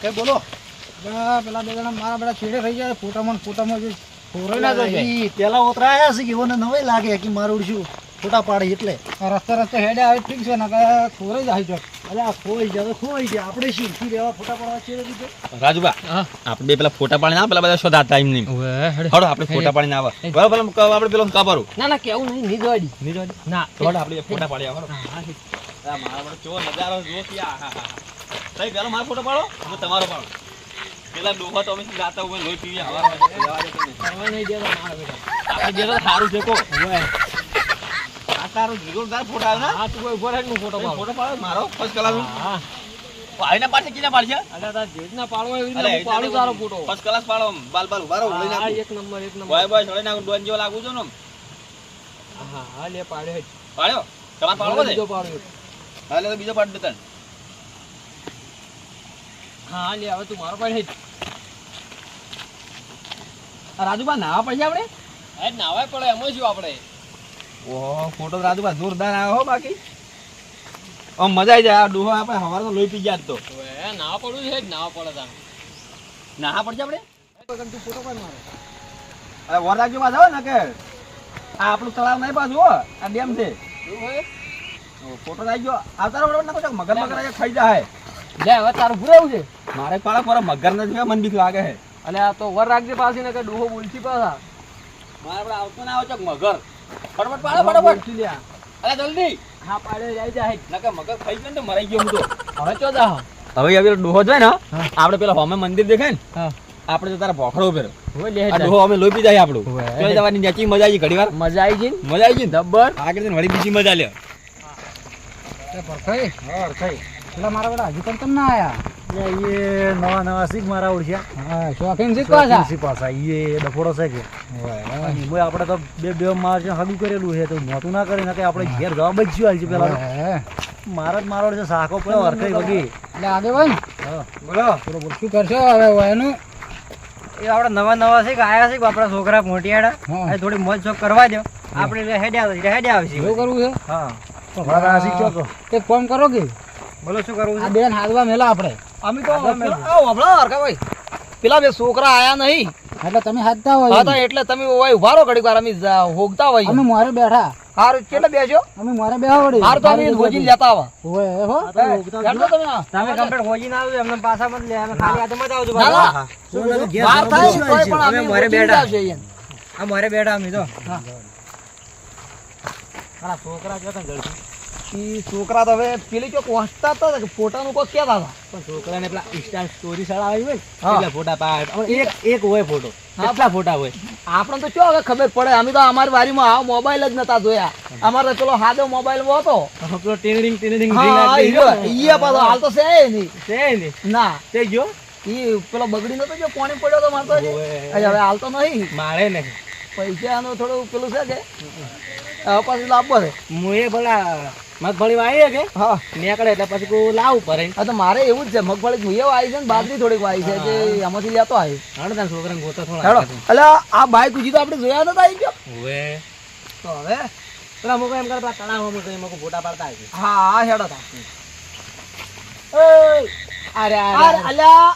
એ બોલો. પેલા બે જણા મારા બેટા છેડે થઈ જાય ફોટામાં જે ફોરાઈ ના જાય પેલા ઓતરાયા છે કે એઓને નવાઈ લાગે કે મારું શું ફોટા પાડે એટલે રસ્તે હેડે આવે ઠીક છે ને કે ખોરાઈ જાય છે. અલ્યા ખોઈ જાય આપણે શું રહેવા ફોટા પાડવા છેડે દીધે. રાજુબા આપણે બે પેલા ફોટા પાડી ના પેલા બધા શોધા ટાઈમ નહીં હડો આપણે ફોટા પાડી ના આવે બરાબર આપણે પેલો કાપારું ના કેવું નહીં નીજવાડી ના હડો આપણે આપણે મારા બધો ચો નજારો જો કે તઈ પેલો મારો ફોટો પાડો હું તમારો પાડો પેલા ડોહા તો અમે જાતા હોય લોહી પીવી હવા નહીં દેતો મારા બેટા આપણે જેલો સારું છે કો આ તારો જોરદાર ફોટો આવે હા તું કોઈ ઉભો રહે નું ફોટો પાડો મારો ફર્સ્ટ ક્લાસ હા આઈના પાડશે કિના પાડશે અલા તાર જેટના પાડવો એવી રીતે હું પાડું તારો ફોટો ફર્સ્ટ ક્લાસ પાડો બાલ ઉભારો ઉડી નાખ એક નંબર બોય છોડે નાખ ડોન જેવો લાગુ છો ને હા લે પાડ્યો તમાર પાડવો છે બીજો પાડ્યો હા લે તો બીજો પાડ દેતા હા લે હવે તું મારો પાડ રાજુબા નાવા પડશે આપણે એ નાવાય પડે એમ જ આપણે ઓહો ફોટો રાજુબા જોરદાર આવ્યો હો બાકી આમ મજા આવી જાય આ ડોહો આપણે હવારનો લોહી પી ગયા તો એ નાવા પડવું છે નાવા પડે તા નાવા પડશે આપણે તું ફોટો પાડ મારો અરે વર રાખજો માં જાવ ને કે આ આપણું તળાવ નહીં પાછું હો આ ડેમ છે શું હોય ફોટો રાખજો આવતારો બરોબર ના પછી મગર ખાઈ જાય લે હવે તારું પૂરેવું છે મારે પાળા પર મગર નથી મન બીક લાગે છે અને આ તો વર રાખજે પાછી ને કે ડોહો બોલતી પાછા મારે આપણે આવતો ના આવે છે મગર ફટાફટ પાડો ફટાફટ લ્યા અરે જલ્દી હા પાડે જાય નકે મગર ખાઈ ગયો ને તો મરાઈ ગયો હું તો હવે ચો જા હવે હવે ડોહો જાય ને આપણે પેલા હોમે મંદિર દેખાય ને આપણે તો તારા ભોખડો ઉપર આ ડોહો અમે લોહી પી જાય આપણું ચોઈ જવાની નેચી મજા આવી ઘડી વાર મજા આવી ગઈ દબ્બર આગળ વળી બીજી મજા લે પરખાઈ પેલા મારા બેટા હજી પણ તમને આયા એ નવા શીખ મારા ઓળખ્યા હા શોખીન શીખ પાછા એ ડફોડો છે કે આપણે તો બે માર હગું કરેલું છે તો મોટું ના કરીને કે આપણે ઘેર જવાબ જ જ્યું છે પેલા મારો છે સાખો પડ્યો હરખાઈ વગી એટલે આગે ભાઈ બોલો બરોબર શું કરશો હવે એનું એ આપણે નવા શીખ આયા છે આપણા છોકરા મોટિયાડા થોડી મોજ શોખ કરવા દો આપણે હેડે આવશે એવું કરવું છે હા શીખો એક ફોન કરો કે બોલો શું કરવું આ બેન હાથવા મેલા આપણે અમે તો હરખાભાઈ પેલા બે છોકરા આયા નહીં એટલે તમે હાથતા હોય હા એટલે તમે ઉભા રહો ઘડીક વાર અમે હોગતા હોય અમે મોરે બેઠા હારું કેટલે બેસો અમે મોરે બેહા વળી હારું તો અમે હોજી લેતા આવા ઓય હો તમે કમ્પ્લીટ હોજી ના આવજો એમને પાછા મત લે અમે ખાલી હાથે મત આવજો બહાર થાય પણ અમે મોરે બેઠા આ મોરે બેઠા અમે તો હા છોકરા જોતા જલ્દી છોકરા તો હવે પેલી ચોક વાંચતા હતા કે ફોટાનું કોઈ કહેતા હતા પણ છોકરાને પેલા ઇન્સ્ટા સ્ટોરી ચડાવી હોય એટલે ફોટા પાડ એક હોય ફોટો કેટલા ફોટા હોય આપણે તો શું હવે ખબર પડે અમે તો અમારી વારીમાં આ મોબાઈલ જ નતા જોયા અમારે પેલો સાદો મોબાઈલ હતો પેલો ટીનડિંગ પાછો હાલ તો છે નહીં ના તે ગયો ઈ પેલો બગડી નતો જો પાણી પડ્યો તો મારતો હવે હાલ તો નહીં મારે નહીં પૈસાનું થોડું પેલું છે કે પછી લાવવો છે હું એ ભલા મગફળી વાવી કે હા નીકળે એટલે પછી કોઈ લાવવું પડે હા તો મારે એવું જ છે મગફળી હું એવું આવી છે ને બાજરી થોડીક વાવી છે જે આમાંથી લેતો આવી હડો છોકરાને ગોતો થોડા એટલે આ બાઈક ઉજી તો આપણે જોયા નતા આવી ગયો હવે તો હવે પેલા મુકો એમ કરતા તણાવ મુકો ફોટા પાડતા આવી હા હેડો તા અરે અલ્યા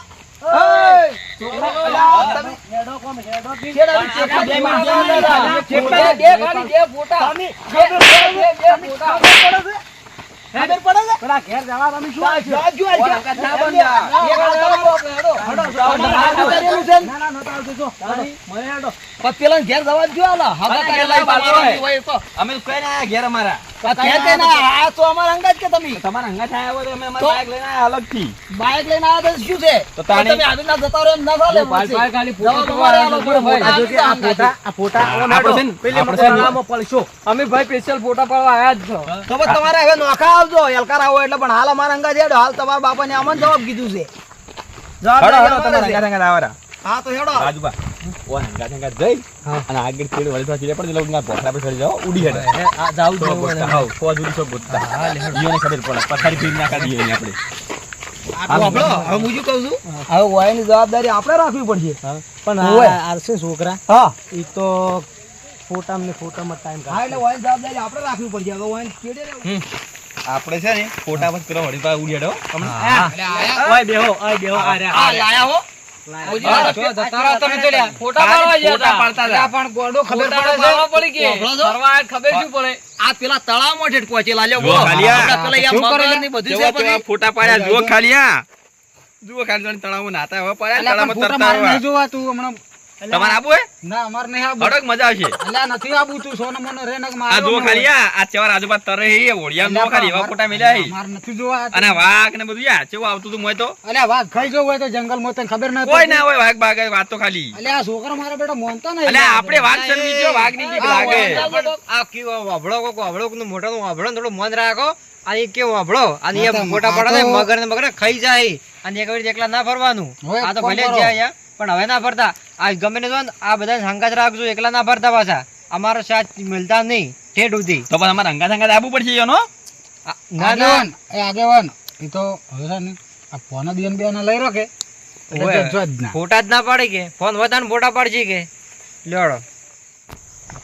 પેલા ઘેર જવા જો અમે ઘેર અમારા અમારા અંગા જ કે તમે તમારા અંગા થાય હોય અમે બાઇક લઈને આવ્યા અલગથી બાઇક લઈને આવ્યા તો શું છે તો તમે આવી ના જતા રહો એમ ના ચાલે ખાલી ફોટો અમે ભાઈ સ્પેશિયલ ફોટા પાડવા આવ્યા જ છો તો તમારે હવે નોખા આવજો એલકાર આવો એટલે પણ હાલ અમારા અંગા જેડો હાલ તમારા બાપાને અમને જવાબ કીધું છે હા તો હેડો રાજુબા ઓન ગાંગા જઈ અને આગળ ચેડી વળી તો ચીડે પણ લોકો ના પોખરા પર ચડી જાવ ઉડી હેડે આ જાવ જો હાવ ફોજુડી સો ગોતતા ઈઓને ખબર પડે પથારી ફીર ના કાઢીએ ને આપણે આપણો હવે હું શું કહું છું હવે ઓયની જવાબદારી આપણે રાખવી પડશે પણ આરસે છોકરા હા ઈ તો ફોટામાં ટાઈમ કાઢે હા એટલે ઓયની જવાબદારી આપણે રાખવી પડશે હવે ઓયન ચેડે આપણે છે ને ફોટા બસ પેલો હળી પાસે ઉડ્યાડો ઓય બેહો આ રહ્યા. લાયા હો ફોટા પાડવા ગયા ફોટા હતા. પાડતા હતા. પણ ગોડો ખબર ફોટા પડે પાડવા પડી કે વાપરો છો? ફરવા આયા ખબર શું પડે આ પેલા તળાવમાં ઠેઠ પહોંચેલા લ્યો જો ખાલિયા. પેલા યા શું કરે મગર છે? ની બધું કેવા છે કેવા બધી. ફોટા પાડ્યા જુઓ ખાલિયા જુઓ ખાલી તળાવમાં નાતા હવે પડ્યા અલ્યા, પણ તળાવમાં ફોટા તરતા મારે નહીં આવ્યા. જોવા તું હમણાં. તમારે આબુ હે ના અમારે નહીં આબુ. હડક મજા આવશે અલ્યા, નથી આબુ તું સોનો મોનો રે નક આ મારો જુઓ ન ખાલિયા આ ચેવાર આજુબાજુ તરે હે ઓળિયા નો ખાલી એવા ફોટા મેલ્યા હે મારે નથી જોવા. અને વાઘ ને બધું યા કેવું આવતું તું મોય તો અલ્યા, વાઘ ખાઈ જવું હોય તો જંગલમાં તને ખબર ના કોઈ ના હોય વાઘ બાગ વાત તો ખાલી અલ્યા, આ છોકરો મારા બેટા મોનતો નહીં. એટલે આપણે વાઘ સર્વી જો વાઘ ની બીક લાગે આ કેવો વાભળો કોક વાભળો નું મોઢા નું વાભળો થોડું મન રાખો અને કેવો વાભળો અને એ ફોટા પાડે મગર ને મગર ખાઈ જાય અને એક વાર એકલા ના ફરવાનું હવે આ તો કોણ ભલે કરો? જ જાય પણ હવે ના ફરતા આ ગમે ને જો ને આ બધા સંગાત રાખજો એકલા ના ફરતા પાછા અમારો સાથ મળતા નહીં ઠેઠ સુધી તો પણ અમારે અંગા સંગા આબુ પડશે એનો ના ના આગેવાન, એ આગેવાન, એ તો હવે છે ને આ ફોન દિયન બે લઈ રો કે એટલે ઓય. જજો જ ના. ફોટા જ ના પાડે કે ફોન વધારે ફોટા પાડશે કે લેવડો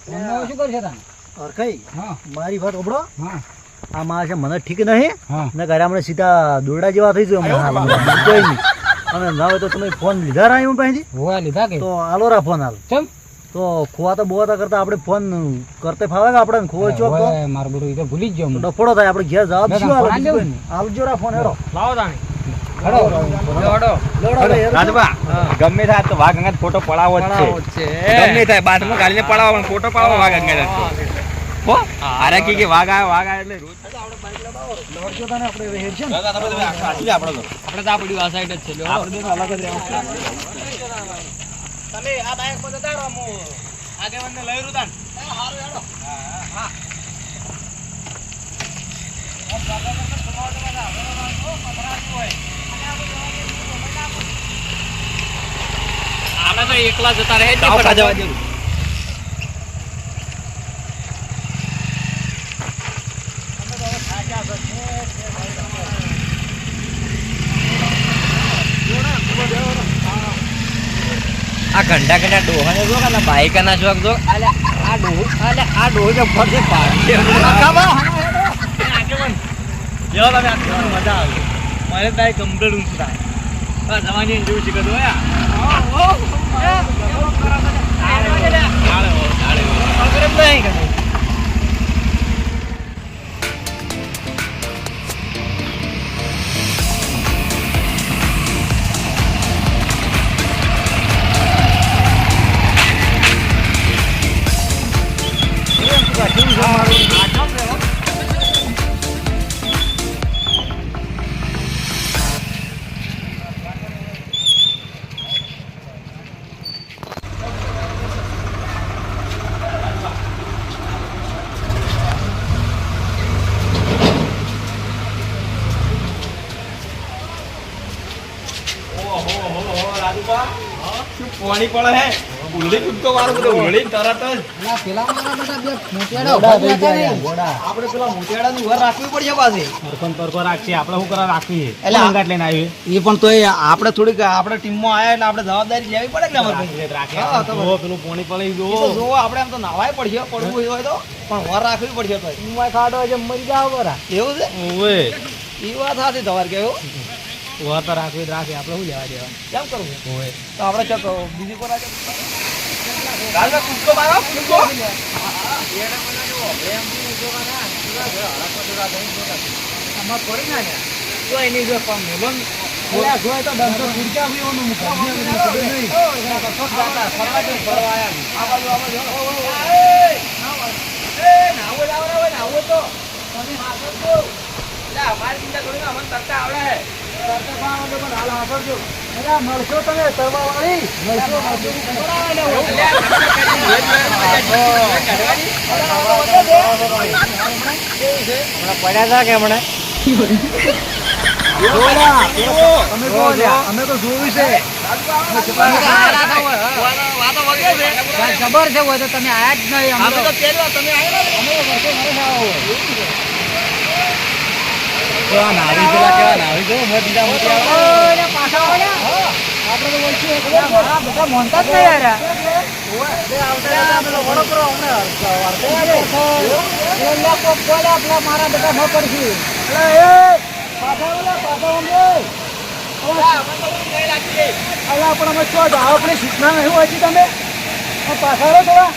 ફોનમાં હવે શું કરશે તાન? હરખાઈ, હા મારી વાત ઓબળો હા આ માણસ છે, મને ઠીક નહીં હા ને ઘરે હમણાં સીધા દોરડા જેવા થઈ જાય હમણાં હાલ કોઈ નહીં. અને ના હોય તો તમે ફોન લીધા રહ્યા હું પાસેથી હોવા લીધા કે તો આલો રા ફોન હાલ ચમ તો ખોવા તો બોવાતા કરતા આપણે ફોન કરતે ફાવે કે આપણે ખોવો ચોક તો હવે મારું બધું એ તો ભૂલી જ ગયો હું. ડફોડો થાય આપણે ઘેર જવાબ ના, શું ના, હાલે ફોન બીજું કોઈ નહીં. આલજો રા ફોન હેડો લાવો તાણી હેડો. લેવડો લેવડો હવે હેડો. રાજુબા ગમે થાય તો વાઘ અંગા ફોટો પડાવો જ છે ગમે થાય બાથમાં ગાલીને પડાવો પણ ફોટો પડાવો વાઘ અંગા હો અરે કે વાઘ આવે એટલે રોજ લેવડજો તને આપણે હવે હેડ છે ને. આપણે તો આપણે તો આ પડ્યું આ સાઈડ જ છે લ્યો. આપણે બેનો અલગ જ રહેવાનું. તમે આ બાઈક પર જતા રહો હું આગેવાનને લઈ રૂ તાન આપણે તો એકલા જતા રહે આવ ખાજવા દે આ ઘંટા ઘંટા ડોહાને જો કે બાઈક ના શોખ જો અલે આ ડોહ જો ફરશે પાડી લ્યો તમે આ ખાવાની મજા આવે મારે તો કમ્પ્લીટ ઊંચું થાય આ જવાની જેવું છે કદો પાણી પડે હે ઉલ્લી કૂદકો વાળો બધો ઉલ્લી તરત જ અલ્યા, પેલા મારા બેટા બે મોટિયાડા ઉભા જ હતા ને. આપણે પેલા મોટિયાળાનું ઘર રાખવું પડશે પાછી પરકો રાખીએ આપણે શું કરવા રાખીએ એટલે આ- અંગાટ લઈને આવીએ એ પણ તો આપણે થોડીક આપણે ટીમમાં આયા એટલે આપણે જવાબદારી લેવી પડે ને અમારે રાખીએ હા, તો જુઓ, પેલું પાણી પડી ઈ તો ગયું જોવો આપણે આમ તો નાવાય પડશે પડવું હોય તો પણ વર રાખવી પડશે તો ખાડો છે મરી જાવ બરા એવું છે ઓવે એ વાત સાચી તમારે કેવું વાર તો રાખવી જ રાખીએ આપણે શું લેવા દેવા કેમ કરવું ઓવે તો આપણે ચક બીજી કોઈ રાજે કાલનો કૂદકો મારો કૂદકો આમાં પડી ના ગયા. તો એની જો કામ મેલોન. અલ્યા, જોય તો ડંકો કુડક્યા બી ઓનું મુખ. અમને ખબર નહીં. ફરવા આયા આ બાજુ આ બાજુ નાવો લાવ રે ઓય નાવો તો તમે હાથો તો લે અમારી ચિંતા થોડી ના અમને તરતા આવડે હે કરતા પાવાનો તો પણ હાલ વાપરજો. અલ્યા, મળશો તમે તરવાવાળી? મળશો, મળશો. પડ્યા હતા કે હમણાં અમે તો અમે તો જોયું છે વાતો વગે છે જબર છે હોય તો તમે આયા જ નહીં. અમે તો પહેલી તમે આવ્યા અમે વર્ષે વર્ષે આવો હોય. નાવી પેલા કેવા નાવી જો બીજા મોટી ઓય, પાછા વળ્યા. આપણે તો વળશું. મારા બધા મોનતા જ નહીં યાર. મારા બેટા ન પડશે પણ અમે શું આપણી સૂચના નહીં હોય છે તમે પાછા રહો થોડા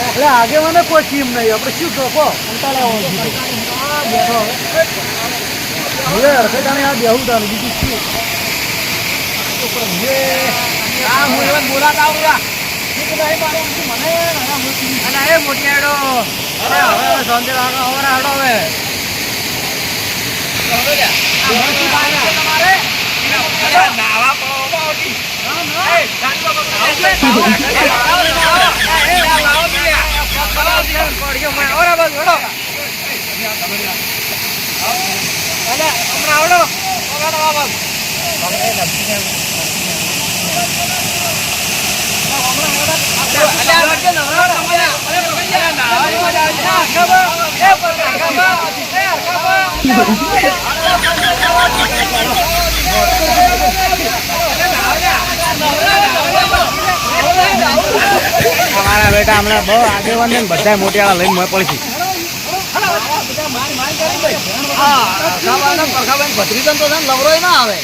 એટલે આગે મને કોઈ ટીમ નહીં આપણે શું કહો હવે અડધે આ બેહું તારું બીજું શું બોલાતા આવું મને મોટિયાડો હવે સંજય હવરા હડો અમારા બેટા હમણાં બહુ આગેવાન ને બધા મોટિયાળા લઈને મોય પડશે ભત્રીજન તો લવરોય ના આવે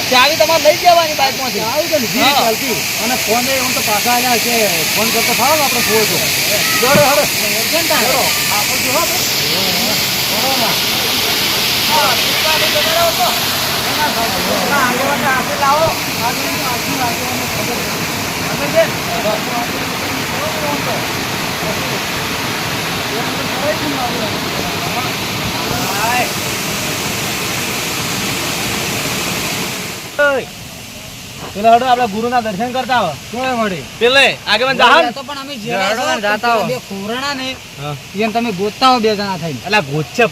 ચાવી તમારે લઈ જવાની બાઈક માંથી અને ફોન એમ તો પાછા આવ્યા છે ફોન કરતો થાવ આપડે પેલા હડો આપડે ગુરુ ના દર્શન કરતા હોય શું મળે પેલે આગેવાન પણ અમે જાતા હો ખોરણા ને એમ તમે ગોતતા હો બે જણા થઈને એટલે ગોતશે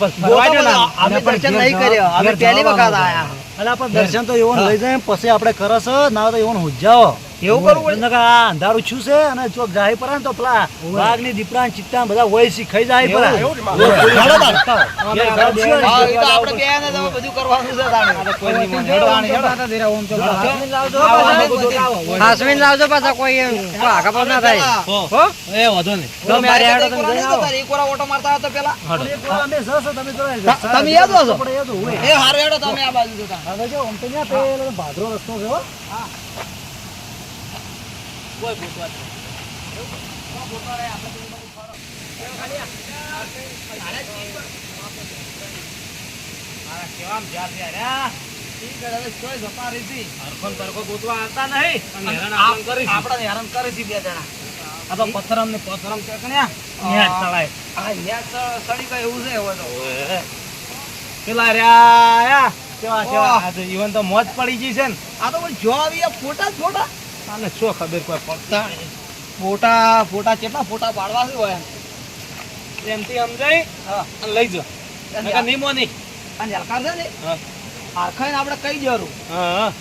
અમે દર્શન નહીં કર્યો અમે પહેલી વખત આયા એટલે પણ દર્શન તો એવોન લઈ જાય પછી આપણે કરસ ના તો એવોન હુજાઓ એવું કરવું પડે આ અંધારું છું છે અને ચોક જાય પર તો પેલા વાઘ ની દીપડા ચિત્તા બધા હોય છે ખાઈ જાય પર આપણે બે ને તમે બધું કરવાનું છે તાણે કોઈ નહીં હેડવાણી હેડવાતા દેરા ઓમ ચલો હાસવીન લાવજો પાછા કોઈ આગા પર ના થાય હો એ વધો ને તમે આ હેડો તમે જાવ એક ઓરા ઓટો મારતા હતા પેલા અમે જશો તમે તમે યાદ હો એ હાર હેડો તમે આ બાજુ જતા હવે જો ઓમ તો ન્યા પેલો ભાદરો રસ્તો છે હો હા કોઈ પૂછવા બોટવા રે આપણે ખાલી મારા કેવામ જાત યાર ઠીક છે હવે કોઈ જપા રહી હરખન પરકો ગોતવા આવતા નહીં અને હેરાન કરી આપણે હેરાન કરી છે બે જણા આ તો પથરમ ને પથરમ ચકણ્યા ન્યા ચડાય આ ન્યા સડી ગઈ એવું છે હવે તો પેલા રહ્યા કેવા કેવા આ તો ઈવન તો મોજ પડી ગઈ છે ને આ તો જો આવી ફોટા ફોટા આને શું ખબર કોઈ પડતા ફોટા કેટલા ફોટા પાડવા છે હોય એમથી સમજાય અને લઈ જો નકા નીમો નહીં અને હલકાર છે ને આખાઈને આપણે કહી દેવાનું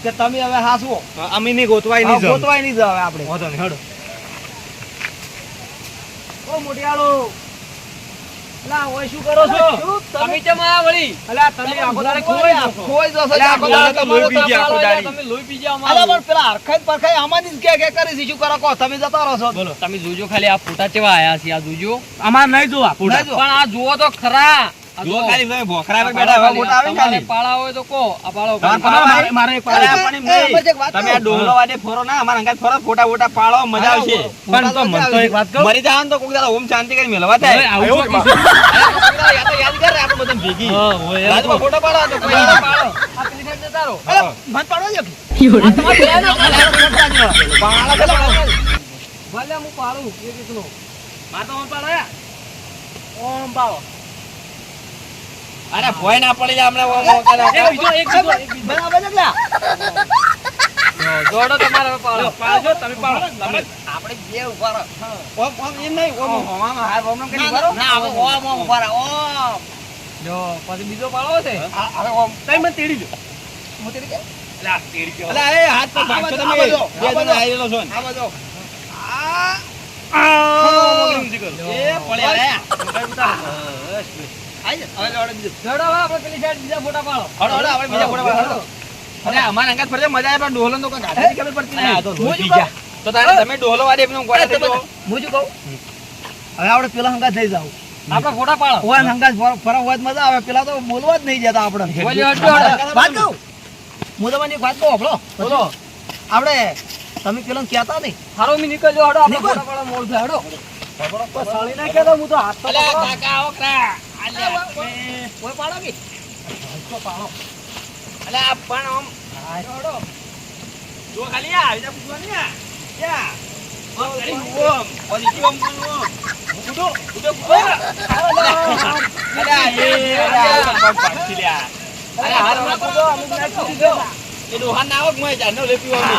કે તમે હવે હાસવો અમે નહીં ગોતવાય નહીં જાવ આપણે હોતો નહીં હડો ઓ મોટિયાળો લા ઓય શું કરો છો તમે કેમ આયા વળી અલા તમે આખો દાડે ખોઈ જશો આખો દાડે તમારો તમે લોહી પી ગયા અમારો અલા પણ પેલા હરખાઈ પરખાઈ આમાંની કે કરી છે શું કરો કો તમે જતા રહો છો બોલો તમે જોજો ખાલી આ ફોટા કેવા આયા છે આ જોજો અમાર નહીં જોવા ફોટા પણ આ જુઓ તો ખરા જો ખાલી તમે ભોખરા પર બેઠા હોય ફોટા આવે ખાલી પાળા હોય તો કો આ પાળો મારે એક પાળા પણ તમે આ ડોંગલો વાડે ફોરો ના અમાર અંગાત ફોરો ફોટા ફોટા પાળો મજા આવશે પણ તો મન તો એક વાત કહું મરી જાન તો કોક દાડા ઓમ શાંતિ કરી મેલવા થાય એવું યાદ કર આપણે બધા ભેગી રાજમાં ફોટો પાડો તો કોઈ પાડો આ પેલી સાઈડ જતા રહો મત પાડો જો તમાર બેના પાળા પેલા ભલે હું પાડું એક એકનો માં તો ઓમ પાડો ઓમ પાડો અરે ભોય ના પડી જાય હમણાં એક બરાબર છે જોડો તમારે પાડો તમે પાડો તમે આપણે બે ઉભા રહો ઓમ એમ નહીં ઓમ હાર ઓમ કરી ઉભા રહો ના ઓમ ઉભા રહો ઓમ જો પછી બીજો પાડો છે હવે ઓમ તમે મને તેડી દો હું તેડી કે અલા એ હાથ પર ભાગશો તમે. બે જણ આયેલો છો ને. આ બાજુ. એ પડ્યા રે. આઈ જા. હવે લોડે બીજું. હેડો હવે આપણે પેલી સાઈડ બીજા ફોટા પાડો. હળો હળો આપણે બીજા ફોટા પાડો. અરે અમારા અંગાત ફરજે મજા આવે પણ ડોહલો તો કોઈ ગાડી ખબર પડતી અરે આ તો નહીં. લોહી પી ગયા. તો તારે તમે ડોહલો વાળી એમનું ગોળા થઈ જાઓ. હું શું કહું? હવે આપણે પેલા હંગાત થઈ જાવ. આપણે ફોટા પાડો. ઓય હંગાત ફરવા હોય તો મજા આવે. પેલા તો બોલવા જ નહીં જતા આપણે. બોલ્યો હટો, હટો. વાત કહું. હું તમને એક વાત કહું આપણો. બોલો. આપણે તમે પેલા કહેતા નહીં. હારો મી નીકળજો હડો આપણે નીકળ. ફોટા પાડો મોડ થાય હડો. બસ સાળી ના કહેતો હું તો હાથ તો અલ્યા પકડો. કાકા આવો કા. ઓય પાડો કે તો પાડો. અલ્યા પણ આમ હડો. જો ખાલી આ બીજા પૂછવાની આ. યા. આમ કરી ઓમ. પોઝિટિવ આમ બોલો. ઉડો ઉડો ઉડો. અલ્યા એ અલ્યા પાછી લ્યા. અરે હાર માં તો અમુક નાખી દીધો. એ ડોહા ના આવક મોય જાનો લે પીવાનું.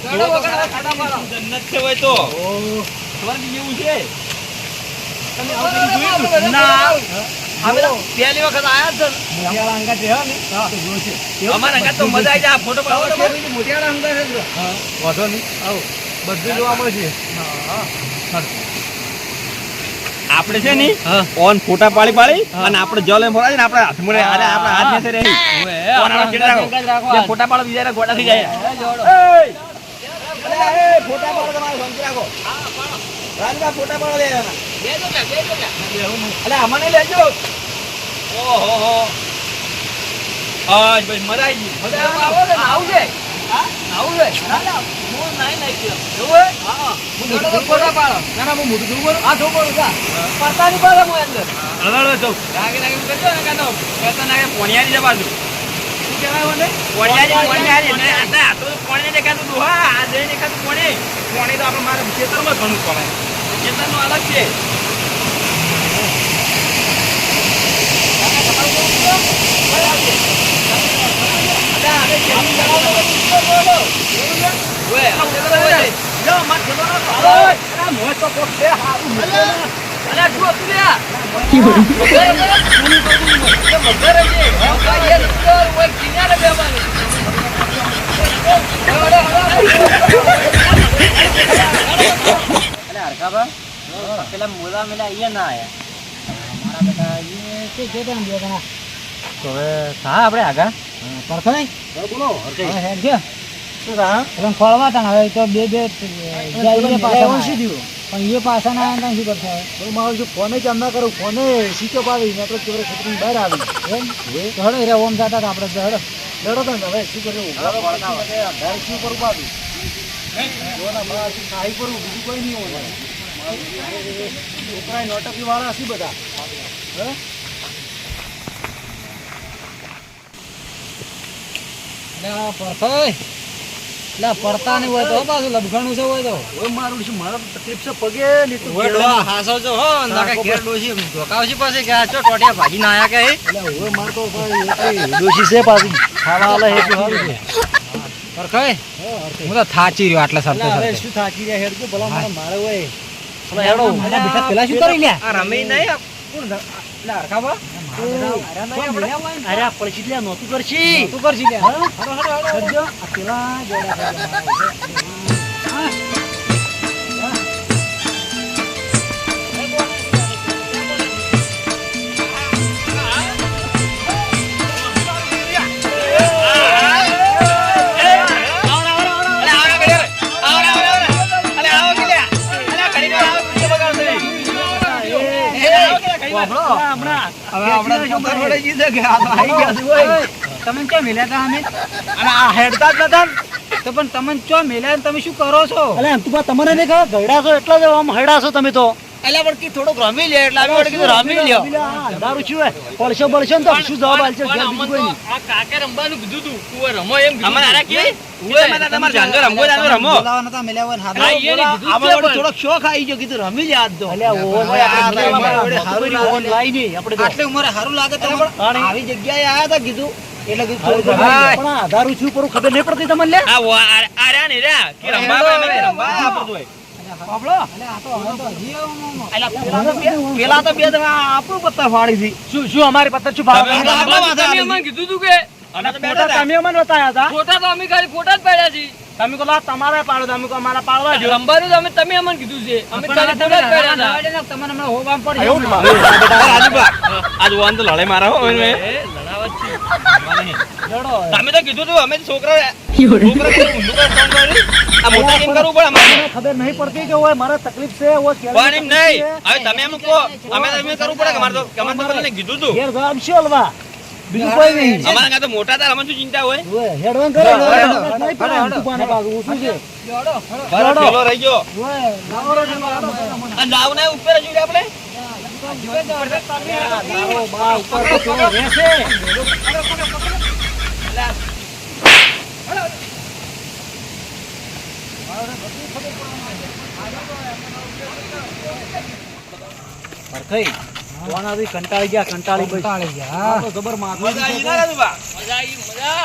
હડો વગર ફોટા પાડો. જન્નત છે હોય તો. સ્વર્ગ જેવું છે. તમે આવું બધું જોયું? ના અમે તો પહેલી વખત આયા જ છે. મોટિયાળા અંગા છે ને હા તો જો છે. અમારા અંગાત તો મજા આવી જાય. ફોટો પાડો છે. મોટિયાળા અંગા છે જો. વાંધો નહીં. આવો બધું જોવા મળશે. આપણે છે ને ઓન ફોટા પાડી પાડી અને આપણે જલ એમ ફરાય ને આપણે હાથ મુરે અરે આપણા હાથ ને રહી ઓન આપણે છેડે રાખો જે ફોટા પાડો બીજા ગોડા થઈ જાય એ ફોટા પાડો તમારે શાંતિ રાખો રાજબા ફોટા પાડો લે અલે અમને લેજો ઓહો હો ભાઈ મજા આવી ગઈ મજા આવો ને આવું છે. હા આવું છે. હું નહીં નાખ્યો. એવું હે? હા. હું ફોટા પાડો. ના ના હું મોટું જોઉં બોલો આ ધોબો જા. પતાની પાડે મો અંદર. હળો જો રાગે રાગે કરજો ને કાનો કરતા નાગે પોણિયારી જ બાજુ શું કહેવાય મને પોણિયારી ને આ તો પોણિયા દેખાતું દુહા આ જઈ દેખાતું પોણી પોણી તો આપણે મારે ખેતરમાં ઘણું પડે ખેતરનું અલગ છે પેલા મોલા મેલા અહીંયા ના આયા તો હવે સા આપણે આગા પરખો નહીં બોલો હા હેડ ગયા શું થા એટલે ખોળવા તા હવે તો બે પાછા શું થયું પણ એ પાછા ના આવ્યા શું કરતા હવે મારું જો ફોને જ ના કરું ફોને સીટો પાડી ને આપણે કેવરે ખતરી બહાર આવી એમ તો હડો રે ઓમ જતા હતા આપણે હડો લડો તો હવે શું કર્યું ઘર શું કરું પાડું જોના બહાર સાહી કરું બીજું કોઈ નહીં હોય છોકરા નોટકી વાળા હશે બધા હે પરખો એટલે પડતા નહીં હોય તો પાછું લબઘાણું છે હોય તો ઓય મારું શું મારા તકલીફ છે પગે ને તો હાસવજો હો નાકે ઘેર ડોસી ધોકાવશી પાસે કે આ ચો ટોટિયા ભાજી ના આયા કે એટલે ઓય માર તો દોશી છે પાછી ખાવા આલે હે તો હારું છે પરખો હું તો થાચી રહ્યો આટલા એટલે હવે સાથે શું થાકી જાય હેડ કે ભલા મારે હોય ભલા હેડો બેટા પેલા શું કરી લ્યા આ રમી નહીં કોણ એટલે હરખાબા અરે આ પડશી લે નોતું કરશી તું કરશી લ્યા હડો હડો આ પેલા જોડા તમે ક્યાં મેલ્યા હતા અમે અને આ હેડતા જ નતા તો પણ તમે ચો મેલ્યા તમે શું કરો છો અલે એમ તું તમને નહીં ખબર ગયડા છો એટલા જ આમ હૈડા છો તમે તો અલ્યા પણ થોડોક રમી લે એટલે અમે કીધું રમી લ્યો અંધારું છું પડશો બળશો ને તો શું જવાબ આલશે ઘેર બીજું કોઈ નહીં આ કાકે રમવાનું કીધું તું તું રમો એમ કીધું અમાર આરા કે ઉવે માતા તમાર જાંજો રમો જાંજો રમો બોલાવા નતા મેલ્યા હોય ને હા, ઈ એને કીધું જ આપણે છે પણ. થોડોક શોખ આવી ગયો કીધું રમી લે આજ તો અલ્યા આપણે હારું લાઈ નહીં આપણે તો આટલી ઉંમરે સારું લાગે તો આવી જગ્યાએ આયા તા કીધું એટલે કીધું થોડું હા. પણ આધારું છું પર ખબર નહીં પડતી તમને લે આ આર્યા ને રે કે રમવા આવે ને રમવા આપણે જોઈ બાબળો. પેલા તો બે જણા આપણું પત્તા ફાડી હતી. શું અમારી પત્તા શું તમે ભાવ તમે અમને કીધું તું કે અમે તો બેઠા હતા. તમે અમને બતાયા હતા ફોટા તો અમે ખાલી ફોટા જ પાડ્યા છે તમે કહો તમારે પાડો તમે કહો અમારા પાડવા જો રંબાનું તો તમે અમને કીધું છે અમે ખાલી ફોટા જ પાડ્યા હતા તમને હમણાં હોવામાં પડે એવું ને? રાજુભા આજ વાન તો લડે મારા હો હવે. લડાવત છે તમે તો કીધું તું અમે તો છોકરા ઊંધું કરે ફોન કરી આ મોટા કેમ કરવું પડે અમારે ખબર નહીં પડતી કે ઓય મારે તકલીફ છે ઓય કેળાની પણ એમ તકલીફ નહીં છે. હવે તમે એમ કહો અમે તો એમ કરવું પડે કે અમારે તો બધાને કીધું તું ઘેર જવાબ શું હલવા? બીજું કોઈ નહીં. અમારા કાં તો મોટા તાર અમે શું ચિંતા હોય ઓય હેડવાન કરે નહીં પડે એમ દુકાને બાજુ શું છે? બરાબર પેલો રહી ગયો ઓય લાવો રે લાવો. અને જાવ ને ઉપર જ આપણે લાવો બા ઉપર તો પેલો રહેશે. હરખાઈ, કોણ આવી? કંટાળી ગયા. હા તો જબર માથું મજા આવી ના રાજુભા મજા આવી મજા